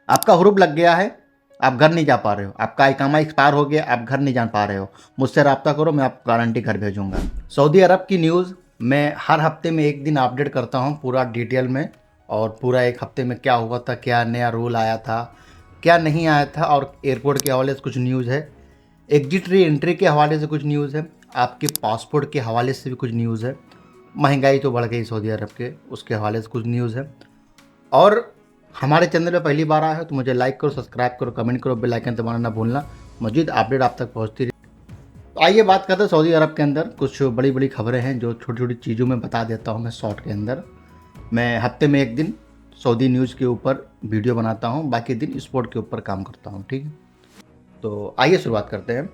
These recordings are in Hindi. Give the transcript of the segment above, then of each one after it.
आपका हुरूप लग गया है, आप घर नहीं जा पा रहे हो, आपका इकामा एक्सपायर हो गया, आप घर नहीं जा पा रहे हो, मुझसे रब्ता करो, मैं आपको गारंटी घर भेजूंगा। सऊदी अरब की न्यूज़ मैं हर हफ्ते में एक दिन अपडेट करता हूँ पूरा डिटेल में, और पूरा एक हफ्ते में क्या हुआ था, क्या नया रूल आया था, क्या नहीं आया था, और एयरपोर्ट के हवाले से कुछ न्यूज़ है, एग्जिट री एंट्री के हवाले से कुछ न्यूज़ है, आपके पासपोर्ट के हवाले से भी कुछ न्यूज़ है, महंगाई तो बढ़ गई सऊदी अरब के उसके हवाले से कुछ न्यूज़ है। और हमारे चैनल पे पहली बार आया है तो मुझे लाइक करो, सब्सक्राइब करो, कमेंट करो, बेल आइकन दबाना ना भूलना, मजीद अपडेट आप तक पहुंचती रही। तो आइए बात करते हैं सऊदी अरब के अंदर कुछ बड़ी बड़ी खबरें हैं जो छोटी छोटी चीज़ों में बता देता हूं मैं शॉर्ट के अंदर। मैं हफ्ते में एक दिन सऊदी न्यूज़ के ऊपर वीडियो बनाता हूं, बाकी दिन स्पोर्ट के ऊपर काम करता हूं, ठीक है। तो आइए शुरुआत करते हैं।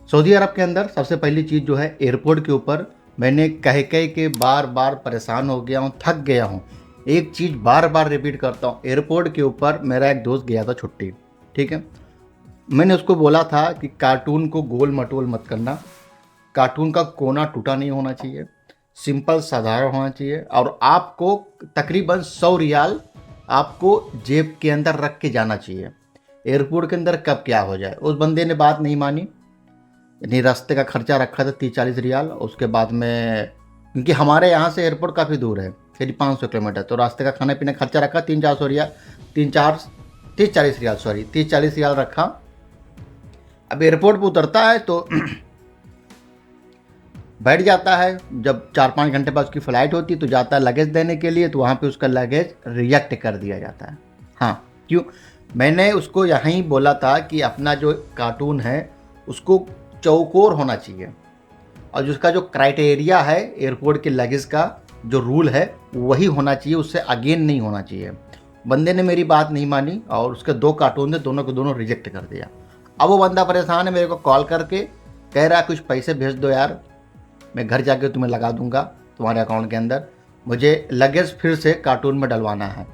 सऊदी अरब के अंदर सबसे पहली चीज़ जो है एयरपोर्ट के ऊपर, मैंने कह के बार बार परेशान हो गया हूँ, थक गया हूँ, एक चीज़ बार बार रिपीट करता हूँ। एयरपोर्ट के ऊपर मेरा एक दोस्त गया था छुट्टी, ठीक है। मैंने उसको बोला था कि कार्टून को गोल मटोल मत करना, कार्टून का कोना टूटा नहीं होना चाहिए, सिंपल साधारण होना चाहिए, और आपको तकरीबन 100 रियाल आपको जेब के अंदर रख के जाना चाहिए। एयरपोर्ट के अंदर कब क्या हो जाए। उस बंदे ने बात नहीं मानी, यानी रास्ते का खर्चा रखा था 30-40 रियाल। उसके बाद में क्योंकि हमारे यहाँ से एयरपोर्ट काफ़ी दूर है, करीब 500 किलोमीटर, तो रास्ते का खाने पीने खर्चा रखा 300-400 रियाल, 30-40 रियाल, सॉरी 30-40 रियाल रखा। अब एयरपोर्ट पर उतरता है तो बैठ जाता है, जब 4-5 घंटे बाद उसकी फ़्लाइट होती है तो जाता है लगेज देने के लिए, तो वहाँ पे उसका लगेज रिजेक्ट कर दिया जाता है। हाँ, क्यों? मैंने उसको यहीं बोला था कि अपना जो कार्टून है उसको चौकोर होना चाहिए, और जिसका जो क्राइटेरिया है एयरपोर्ट के लगेज का जो रूल है वही होना चाहिए, उससे अगेन नहीं होना चाहिए। बंदे ने मेरी बात नहीं मानी और उसके 2 कार्टून थे, दोनों के दोनों रिजेक्ट कर दिया। अब वो बंदा परेशान है, मेरे को कॉल करके कह रहा है कुछ पैसे भेज दो यार, मैं घर जाके तुम्हें लगा दूंगा तुम्हारे अकाउंट के अंदर, मुझे लगेज फिर से कार्टून में डलवाना है।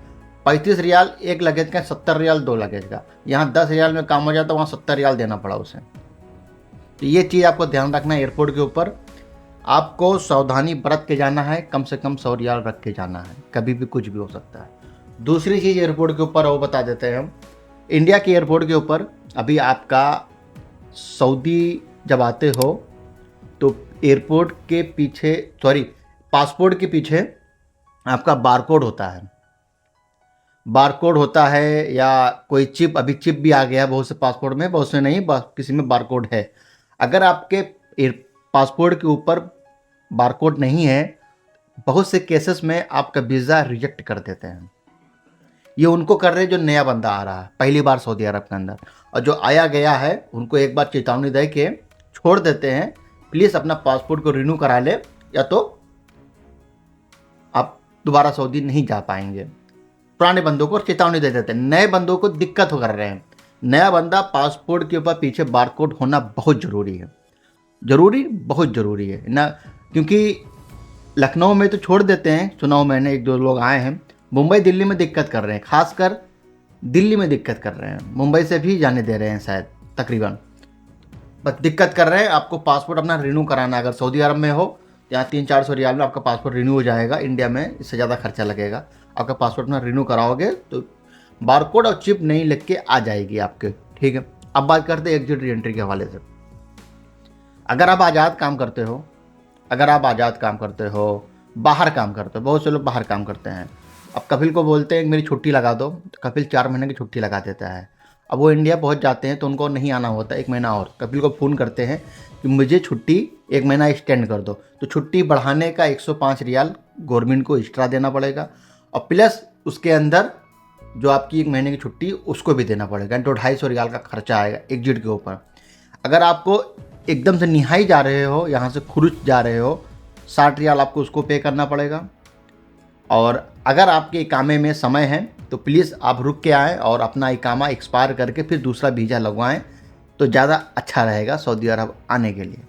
35 रियाल एक लगेज का, 70 रियाल 2 लगेज का, यहाँ 10 रियाल में काम हो जाता, वहाँ 70 रियाल देना पड़ा उसे। तो ये चीज़ आपको ध्यान रखना है, एयरपोर्ट के ऊपर आपको सावधानी बरत के जाना है, कम से कम 100 रियाल रख के जाना है, कभी भी कुछ भी हो सकता है। दूसरी चीज़ एयरपोर्ट के ऊपर वो बता देते हैं हम, इंडिया के एयरपोर्ट के ऊपर अभी आपका सऊदी जब आते हो तो एयरपोर्ट के पीछे, सॉरी पासपोर्ट के पीछे आपका बारकोड होता है, बारकोड होता है या कोई चिप, अभी चिप भी आ गया है बहुत से पासपोर्ट में, बहुत से नहीं, किसी में बारकोड है। अगर आपके पासपोर्ट के ऊपर बारकोड नहीं है, बहुत से केसेस में आपका वीज़ा रिजेक्ट कर देते हैं। ये उनको कर रहे हैं जो नया बंदा आ रहा है पहली बार सऊदी अरब के अंदर, और जो आया गया है उनको एक बार चेतावनी दे के छोड़ देते हैं, प्लीज़ अपना पासपोर्ट को रिन्यू करा ले, या तो आप दोबारा सऊदी नहीं जा पाएंगे। पुराने बंदों को चेतावनी दे देते हैं, नए बंदों को दिक्कत हो कर रहे हैं। नया बंदा पासपोर्ट के ऊपर पीछे बारकोड होना बहुत ज़रूरी है, ज़रूरी, बहुत ज़रूरी है ना, क्योंकि लखनऊ में तो छोड़ देते हैं, सुना हूं मैंने, 1-2 लोग आए हैं, मुंबई दिल्ली में दिक्कत कर रहे हैं, खासकर दिल्ली में दिक्कत कर रहे हैं, मुंबई से भी जाने दे रहे हैं शायद, तकरीबन बस दिक्कत कर रहे हैं। आपको पासपोर्ट अपना रिन्यू कराना है, अगर सऊदी अरब में हो यहाँ 300-400 रियाल में आपका पासपोर्ट रिन्यू हो जाएगा, इंडिया में इससे ज़्यादा खर्चा लगेगा। आपका पासपोर्ट अपना रिन्यू कराओगे तो बारकोड और चिप नहीं लिख के आ जाएगी आपके, ठीक है। अब बात करते हैं एग्जिट री एंट्री के हवाले से। अगर आप आज़ाद काम करते हो, अगर आप आज़ाद काम करते हो, बाहर काम करते हो, बहुत से लोग बाहर काम करते हैं, अब कपिल को बोलते हैं मेरी छुट्टी लगा दो, तो कपिल 4 महीने की छुट्टी लगा देता है। अब वो इंडिया पहुंच जाते हैं तो उनको नहीं आना होता 1 महीना, और कपिल को फ़ोन करते हैं कि मुझे छुट्टी 1 महीना एक्सटेंड कर दो, तो छुट्टी बढ़ाने का 105 रियाल गवर्नमेंट को एक्स्ट्रा देना पड़ेगा, और प्लस उसके अंदर जो आपकी 1 महीने की छुट्टी उसको भी देना पड़ेगा, तो 250 रियाल का खर्चा आएगा एग्जिट के ऊपर। अगर आपको एकदम से निहाई जा रहे हो, यहाँ से खुरुच जा रहे हो, 60 रियाल आपको उसको पे करना पड़ेगा। और अगर आपके इकामे में समय है तो प्लीज़ आप रुक के आएँ और अपना इकामा एक्सपायर करके फिर दूसरा वीज़ा लगवाएं, तो ज़्यादा अच्छा रहेगा सऊदी अरब आने के लिए।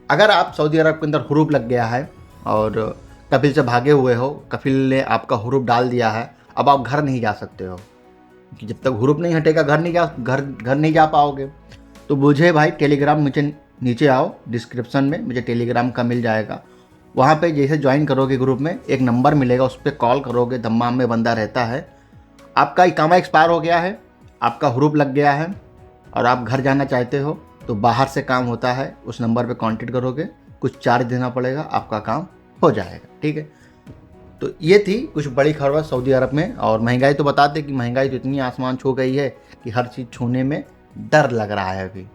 अगर आप सऊदी अरब के अंदर हुरूप लग गया है और कपिल से भागे हुए हो, कपिल ने आपका हुरूप डाल दिया है, अब आप घर नहीं जा सकते हो, कि जब तक हुरूप नहीं हटेगा घर नहीं जा पाओगे। तो मुझे भाई टेलीग्राम नीचे आओ, डिस्क्रिप्शन में मुझे टेलीग्राम का मिल जाएगा, वहाँ पे जैसे ज्वाइन करोगे ग्रुप में एक नंबर मिलेगा, उस पर कॉल करोगे, दम्माम में बंदा रहता है, आपका इकामा एक्सपायर हो गया है, आपका हुरूप लग गया है और आप घर जाना चाहते हो तो बाहर से काम होता है, उस नंबर पे कांटेक्ट करोगे, कुछ चार्ज देना पड़ेगा, आपका काम हो जाएगा। ठीक है, तो ये थी कुछ बड़ी खबर सऊदी अरब में। और महंगाई तो बताते कि महंगाई तो इतनी आसमान छू गई है कि हर चीज़ छूने में डर लग रहा है अभी।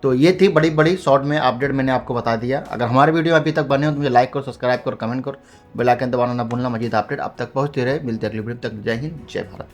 तो ये थी बड़ी बड़ी शॉर्ट में अपडेट, मैंने आपको बता दिया। अगर हमारे वीडियो अभी तक बने हो तो मुझे लाइक करो, सब्सक्राइब करो, कमेंट करो, बेल आइकन दबाना ना भूलना। मजीद अपडेट अब तक पहुँचते रहे, मिलते अगली वीडियो तक। जय हिंद, जय भारत।